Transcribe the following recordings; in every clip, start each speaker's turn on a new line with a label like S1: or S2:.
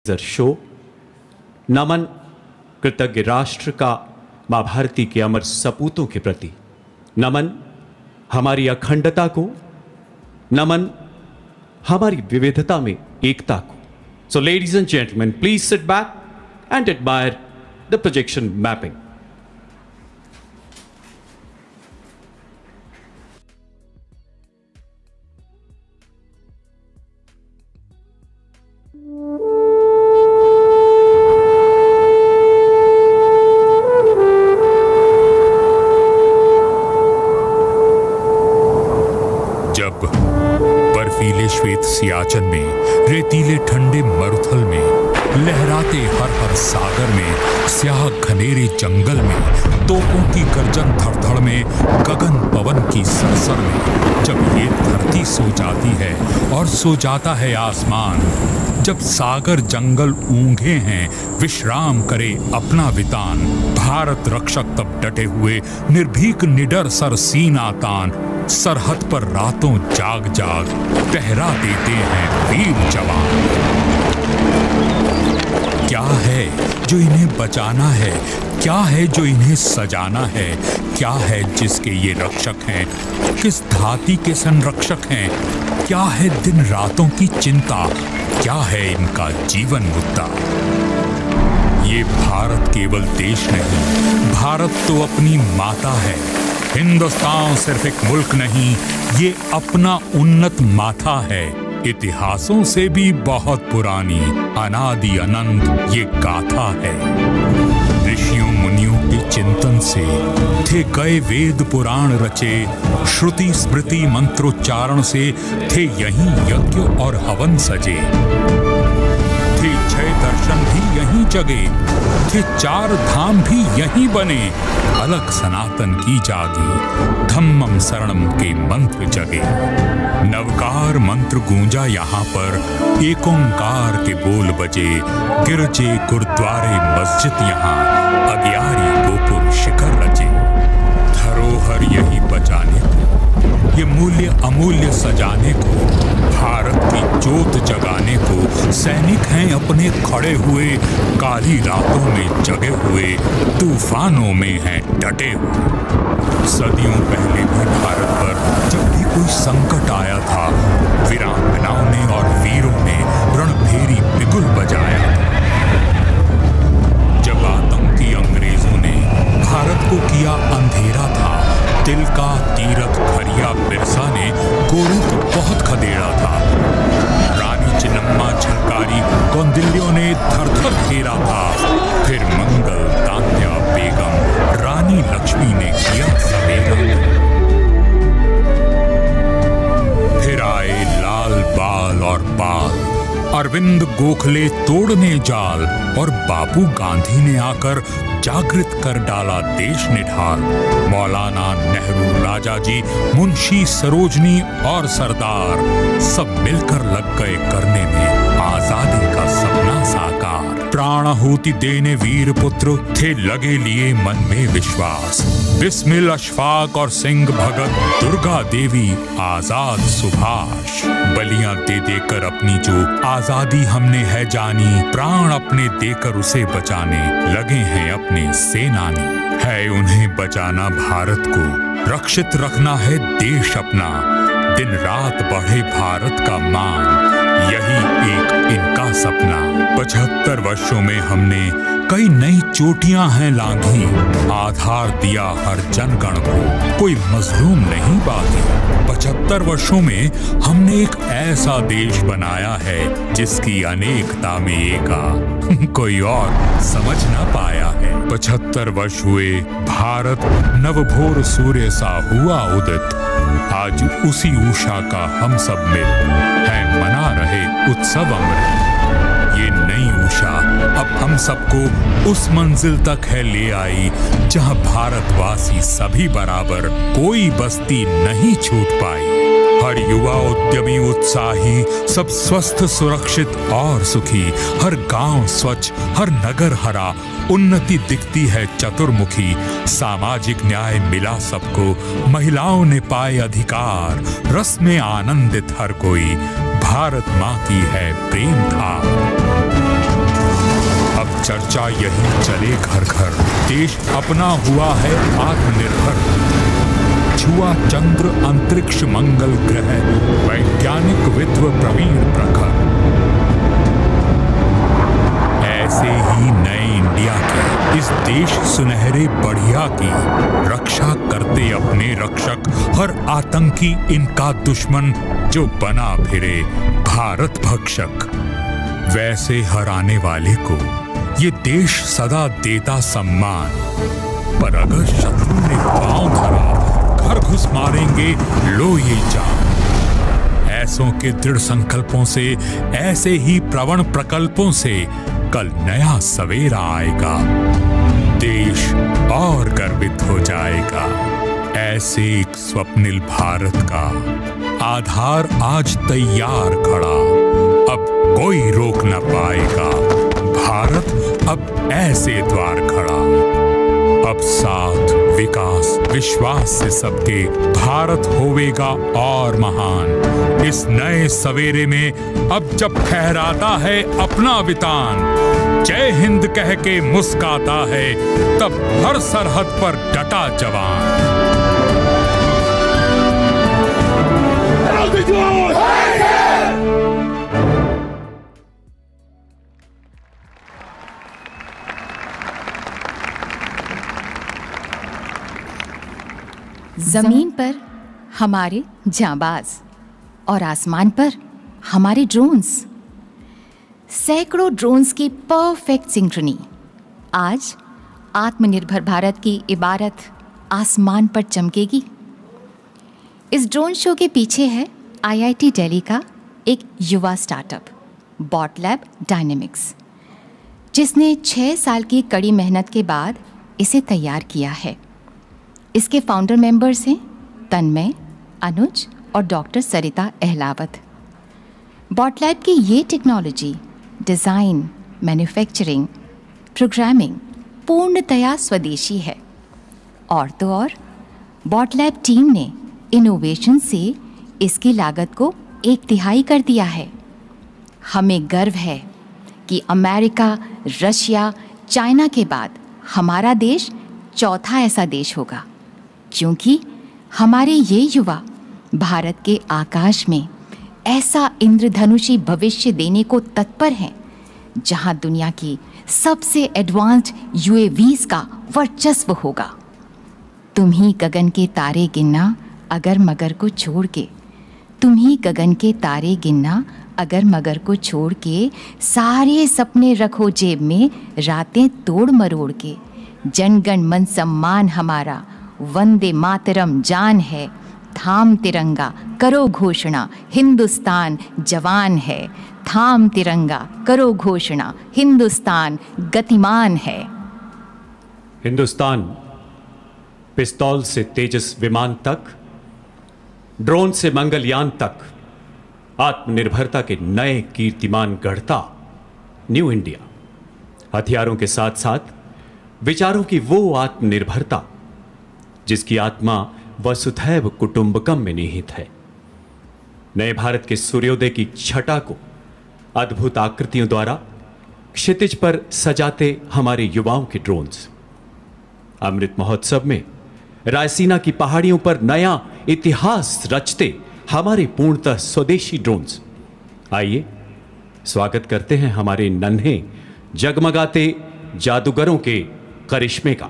S1: Show नमन कृतज्ञ राष्ट्र का मां भारती के अमर सपूतों के प्रति, नमन हमारी अखंडता को, नमन हमारी विविधता में एकता को। So ladies and gentleman, please sit back and admire the projection mapping.
S2: बर्फीले श्वेत सियाचन में, रेतीले ठंडे मरुथल में, लहराते हर हर सागर में, स्याह घनेरे जंगल में, तोपों की गर्जन धड़धड़ में, गगन पवन की सरसर में, जब ये धरती सो जाती है और सो जाता है आसमान, जब सागर जंगल ऊंघे हैं, विश्राम करे अपना वितान, भारत रक्षक तब डटे हुए निर्भीक निडर सर सीना तान, सरहद पर रातों जाग जाग पहरा देते हैं वीर जवान। क्या है जो इन्हें बचाना है, क्या है जो इन्हें सजाना है, क्या है जिसके ये रक्षक हैं, किस धाती के संरक्षक हैं, क्या है दिन रातों की चिंता, क्या है इनका जीवन मुद्दा। ये भारत केवल देश नहीं, भारत तो अपनी माता है। हिंदुस्तान सिर्फ एक मुल्क नहीं, ये अपना उन्नत माथा है। इतिहासों से भी बहुत पुरानी, अनादि अनंत ये गाथा है। ऋषियों मुनियों के चिंतन से थे गए वेद पुराण रचे, श्रुति स्मृति मंत्रोच्चारण से थे यहीं यज्ञ और हवन सजे, थे छह दर्शन भी यहीं जगे, थे चार धाम भी यहीं बने, अलग सनातन की जागी, धम्मम शरणम के मंत्र जगे। नवकार मंत्र गूंजा यहाँ पर, एक ओंकार के बोल बजे, गिरजे गुरुद्वारे मस्जिद यहाँ, अग्यारी गोपुर शिखर रचे। धरोहर यही बचाने को, ये मूल्य अमूल्य सजाने को, भारत की जोत जगाने को, सैनिक हैं अपने खड़े हुए, काली रातों में जगे हुए, तूफानों में हैं डटे हुए। सदियों पहले भी भारत पर जब भी कोई संकट आया था, वीरांगनाओं ने और वीरों ने रणभेरी बिगुल बजाया था। जब आतंकी अंग्रेजों ने भारत को किया अंधेरा था, तिलका तीरथ खरिया बिरसा ने गोरू को बहुत खदेड़ा था। रानी चिन्नम्मा झलकारी कौंडिल्यों ने थर-थर घेरा था। फिर मंगल तात्या बेगम रानी लक्ष्मी ने किया सवेरा। फिर आए लाल बाल और पाल, अरविंद गोखले तोड़ने जाल, और बापू गांधी ने आकर जागृत कर डाला देश निढाल। मौलाना नेहरू, राजा जी, मुंशी सरोजनी और सरदार सब मिलकर लग गए करने में आजादी का सपना साकार। प्राणाहुति देने वीर पुत्र थे लगे लिए मन में विश्वास, बिस्मिल अशफाक और सिंह भगत, दुर्गा देवी आजाद सुभाष। बलियां दे देकर अपनी जो आजादी हमने है जानी, प्राण अपने देकर उसे बचाने लगे हैं अपने सेनानी। है उन्हें बचाना भारत को, रक्षित रखना है देश अपना, दिन रात बढ़े भारत का मान, यही एक इनका सपना। 75 वर्षों में हमने कई नई चोटियां हैं लांघी, आधार दिया हर जनगण को, कोई मजलूम नहीं बाकी। 75 वर्षों में हमने एक ऐसा देश बनाया है जिसकी अनेकता में एका कोई और समझ न पाया है। 75 वर्ष हुए भारत नवभोर सूर्य सा हुआ उदित, आज उसी उषा का हम सब मिल है मना रहे उत्सव अमृत। ये नई उषा अब हम सबको उस मंजिल तक है ले आई, जहां भारतवासी सभी बराबर, कोई बस्ती नहीं छूट पाई। हर युवा उद्यमी उत्साही, सब स्वस्थ सुरक्षित और सुखी, हर गांव स्वच्छ, हर नगर हरा, उन्नति दिखती है चतुर्मुखी। सामाजिक न्याय मिला सबको, महिलाओं ने पाए अधिकार, रस में आनंदित हर कोई, भारत माँ की है प्रेम धार। चर्चा यही चले घर घर, देश अपना हुआ है आत्मनिर्भर। छुआ चंद्र अंतरिक्ष मंगल ग्रह, वैज्ञानिक विद्व प्रवीण प्रखर। ऐसे ही नए इंडिया की, इस देश सुनहरे बढ़िया की रक्षा करते अपने रक्षक, हर आतंकी इनका दुश्मन जो बना फिरे भारत भक्षक। वैसे हराने वाले को ये देश सदा देता सम्मान, पर अगर शत्रु ने पांव धरा, घर घुस मारेंगे लो ये जान। ऐसों के दृढ़ संकल्पों से, ऐसे ही प्रवण प्रकल्पों से कल नया सवेरा आएगा, देश और गर्वित हो जाएगा। ऐसे एक स्वप्निल भारत का आधार आज तैयार खड़ा, अब कोई रोक न पाएगा। भारत अब ऐसे द्वार खड़ा, अब साथ विकास विश्वास से सबके भारत होवेगा और महान। इस नए सवेरे में अब जब फहराता है अपना वितान, जय हिंद कह के मुस्काता है, तब हर सरहद पर डटा जवान।
S3: जमीन पर हमारे जांबाज और आसमान पर हमारे ड्रोन्स, सैकड़ों ड्रोन्स की परफेक्ट सिंक्रोनी। आज आत्मनिर्भर भारत की इबारत आसमान पर चमकेगी। इस ड्रोन शो के पीछे है IIT दिल्ली का एक युवा स्टार्टअप बॉटलैब डायनेमिक्स, जिसने 6 साल की कड़ी मेहनत के बाद इसे तैयार किया है। इसके फाउंडर मेंबर्स हैं तन्मय, अनुज और डॉक्टर सरिता अहलावत। बॉटलैब की ये टेक्नोलॉजी डिज़ाइन, मैन्युफैक्चरिंग, प्रोग्रामिंग पूर्णतया स्वदेशी है। और तो और बॉटलैब टीम ने इनोवेशन से इसकी लागत को 1/3 कर दिया है। हमें गर्व है कि अमेरिका, रशिया, चाइना के बाद हमारा देश चौथा ऐसा देश होगा, क्योंकि हमारे ये युवा भारत के आकाश में ऐसा इंद्रधनुषी भविष्य देने को तत्पर हैं, जहां दुनिया की सबसे एडवांस्ड UAVs का वर्चस्व होगा। तुम ही गगन के तारे गिनना अगर मगर को छोड़ के, तुम ही गगन के तारे गिनना अगर मगर को छोड़ के, सारे सपने रखो जेब में रातें तोड़ मरोड़ के। जनगण मन सम्मान हमारा, वंदे मातरम जान है, थाम तिरंगा करो घोषणा, हिंदुस्तान जवान है। थाम तिरंगा करो घोषणा, हिंदुस्तान गतिमान है।
S1: हिंदुस्तान पिस्तौल से तेजस विमान तक, ड्रोन से मंगलयान तक आत्मनिर्भरता के नए कीर्तिमान गढ़ता न्यू इंडिया। हथियारों के साथ साथ विचारों की वो आत्मनिर्भरता जिसकी आत्मा वसुधैव कुटुंबकम में निहित है। नए भारत के सूर्योदय की छटा को अद्भुत आकृतियों द्वारा क्षितिज पर सजाते हमारे युवाओं के ड्रोन्स। अमृत महोत्सव में रायसीना की पहाड़ियों पर नया इतिहास रचते हमारे पूर्णतः स्वदेशी ड्रोन्स। आइए स्वागत करते हैं हमारे नन्हे जगमगाते जादूगरों के करिश्मे का।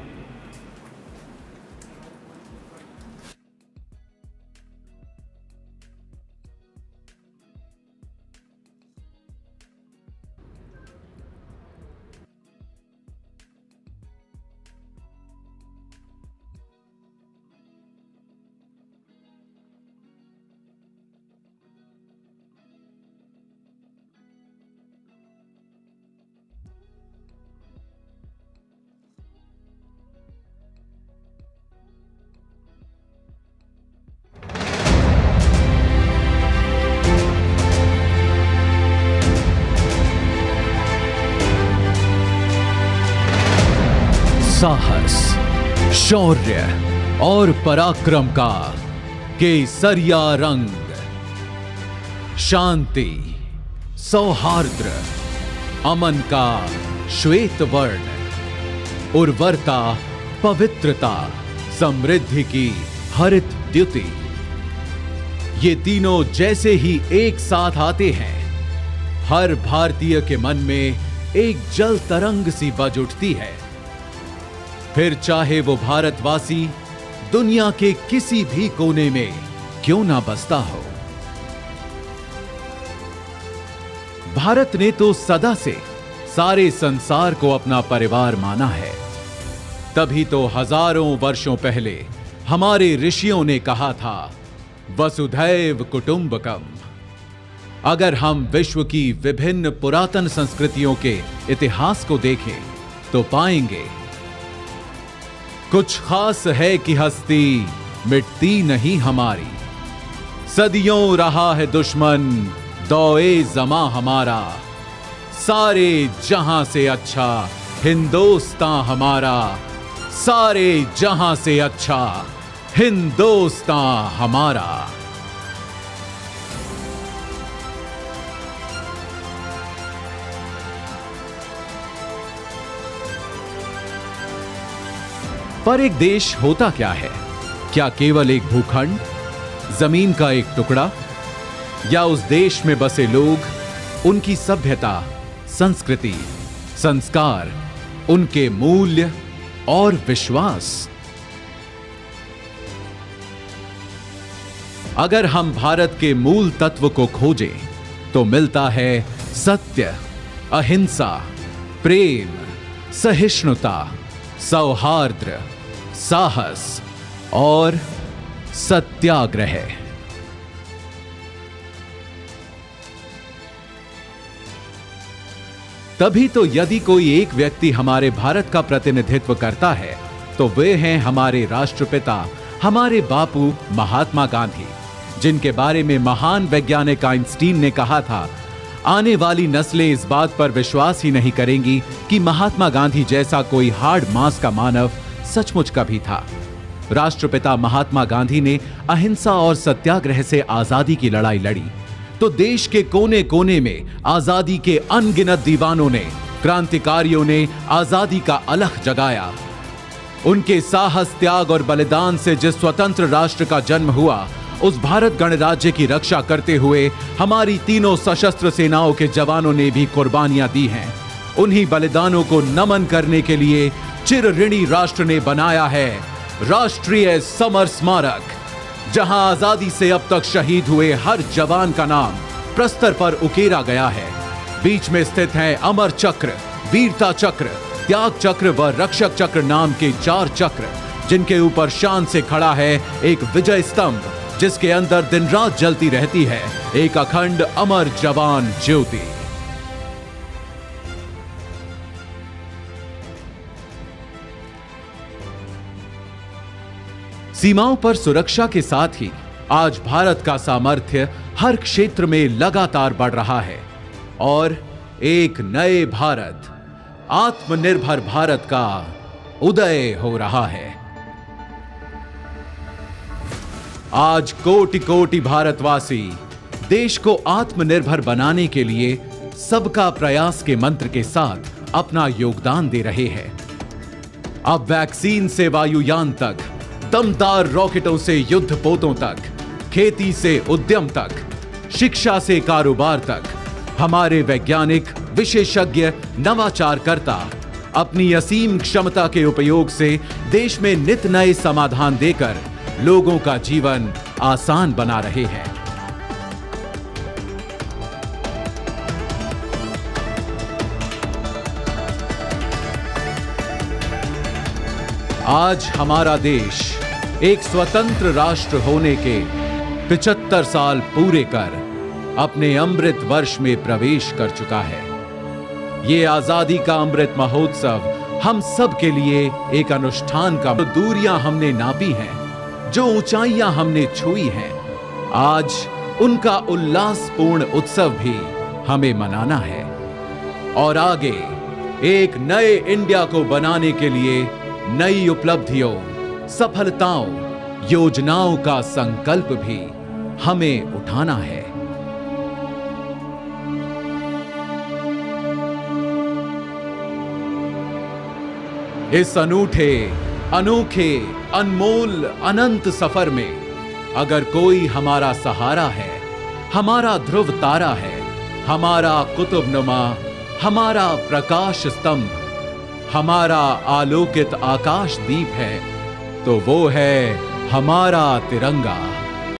S4: साहस, शौर्य और पराक्रम का केसरिया रंग, शांति, सौहार्द, अमन का श्वेत वर्ण, उर्वरता, पवित्रता, समृद्धि की हरित द्युति। ये तीनों जैसे ही एक साथ आते हैं, हर भारतीय के मन में एक जल तरंग सी बज उठती है। फिर चाहे वो भारतवासी दुनिया के किसी भी कोने में क्यों ना बसता हो। भारत ने तो सदा से सारे संसार को अपना परिवार माना है। तभी तो हजारों वर्षों पहले हमारे ऋषियों ने कहा था, वसुधैव कुटुंबकम। अगर हम विश्व की विभिन्न पुरातन संस्कृतियों के इतिहास को देखें तो पाएंगे कुछ खास है कि हस्ती मिटती नहीं हमारी। सदियों रहा है दुश्मन दौए जमा हमारा, सारे जहां से अच्छा हिंदुस्तान हमारा, सारे जहां से अच्छा हिंदुस्तान हमारा। पर एक देश होता क्या है? क्या केवल एक भूखंड, जमीन का एक टुकड़ा, या उस देश में बसे लोग, उनकी सभ्यता, संस्कृति, संस्कार, उनके मूल्य और विश्वास? अगर हम भारत के मूल तत्व को खोजें तो मिलता है सत्य, अहिंसा, प्रेम, सहिष्णुता, सौहार्द, साहस और सत्याग्रह। तभी तो यदि कोई एक व्यक्ति हमारे भारत का प्रतिनिधित्व करता है तो वे हैं हमारे राष्ट्रपिता, हमारे बापू महात्मा गांधी, जिनके बारे में महान वैज्ञानिक आइंस्टीन ने कहा था, आने वाली नस्लें इस बात पर विश्वास ही नहीं करेंगी कि महात्मा गांधी जैसा कोई हार्ड मांस का मानव सचमुच कभी था। राष्ट्रपिता महात्मा गांधी ने अहिंसा और सत्याग्रह से आजादी की लड़ाई लड़ी, तो देश के कोने कोने में आजादी के अनगिनत दीवानों ने, क्रांतिकारियों ने आजादी का अलख जगाया। उनके साहस, त्याग और बलिदान से जिस स्वतंत्र राष्ट्र का जन्म हुआ, उस भारत गणराज्य की रक्षा करते हुए हमारी तीनों सशस्त्र सेनाओं के जवानों ने भी कुर्बानियां दी हैं। उन्हीं बलिदानों को नमन करने के लिए चिर ऋणी राष्ट्र ने बनाया है राष्ट्रीय समर स्मारक, जहां आजादी से अब तक शहीद हुए हर जवान का नाम प्रस्तर पर उकेरा गया है। बीच में स्थित है अमर चक्र, वीरता चक्र, त्याग चक्र व रक्षक चक्र नाम के 4 चक्र, जिनके ऊपर शान से खड़ा है एक विजय स्तंभ, जिसके अंदर दिन रात जलती रहती है एक अखंड अमर जवान ज्योति। सीमाओं पर सुरक्षा के साथ ही आज भारत का सामर्थ्य हर क्षेत्र में लगातार बढ़ रहा है और एक नए भारत, आत्मनिर्भर भारत का उदय हो रहा है। आज कोटि कोटि भारतवासी देश को आत्मनिर्भर बनाने के लिए सबका प्रयास के मंत्र के साथ अपना योगदान दे रहे हैं। अब वैक्सीन से वायुयान तक, दमदार रॉकेटों से युद्धपोतों तक, खेती से उद्यम तक, शिक्षा से कारोबार तक, हमारे वैज्ञानिक, विशेषज्ञ, नवाचारकर्ता अपनी असीम क्षमता के उपयोग से देश में नित नए समाधान देकर लोगों का जीवन आसान बना रहे हैं। आज हमारा देश एक स्वतंत्र राष्ट्र होने के 75 साल पूरे कर अपने अमृत वर्ष में प्रवेश कर चुका है। ये आजादी का अमृत महोत्सव हम सब के लिए एक अनुष्ठान का, जो दूरियां हमने नापी हैं, जो ऊंचाइयां हमने छुई हैं, आज उनका उल्लासपूर्ण उत्सव भी हमें मनाना है और आगे एक नए इंडिया को बनाने के लिए नई उपलब्धियों, सफलताओं, योजनाओं का संकल्प भी हमें उठाना है। इस अनूठे, अनोखे, अनमोल, अनंत सफर में अगर कोई हमारा सहारा है, हमारा ध्रुव तारा है, हमारा कुतुबनुमा, हमारा प्रकाश स्तंभ, हमारा आलोकित आकाश दीप है, तो वो है हमारा तिरंगा।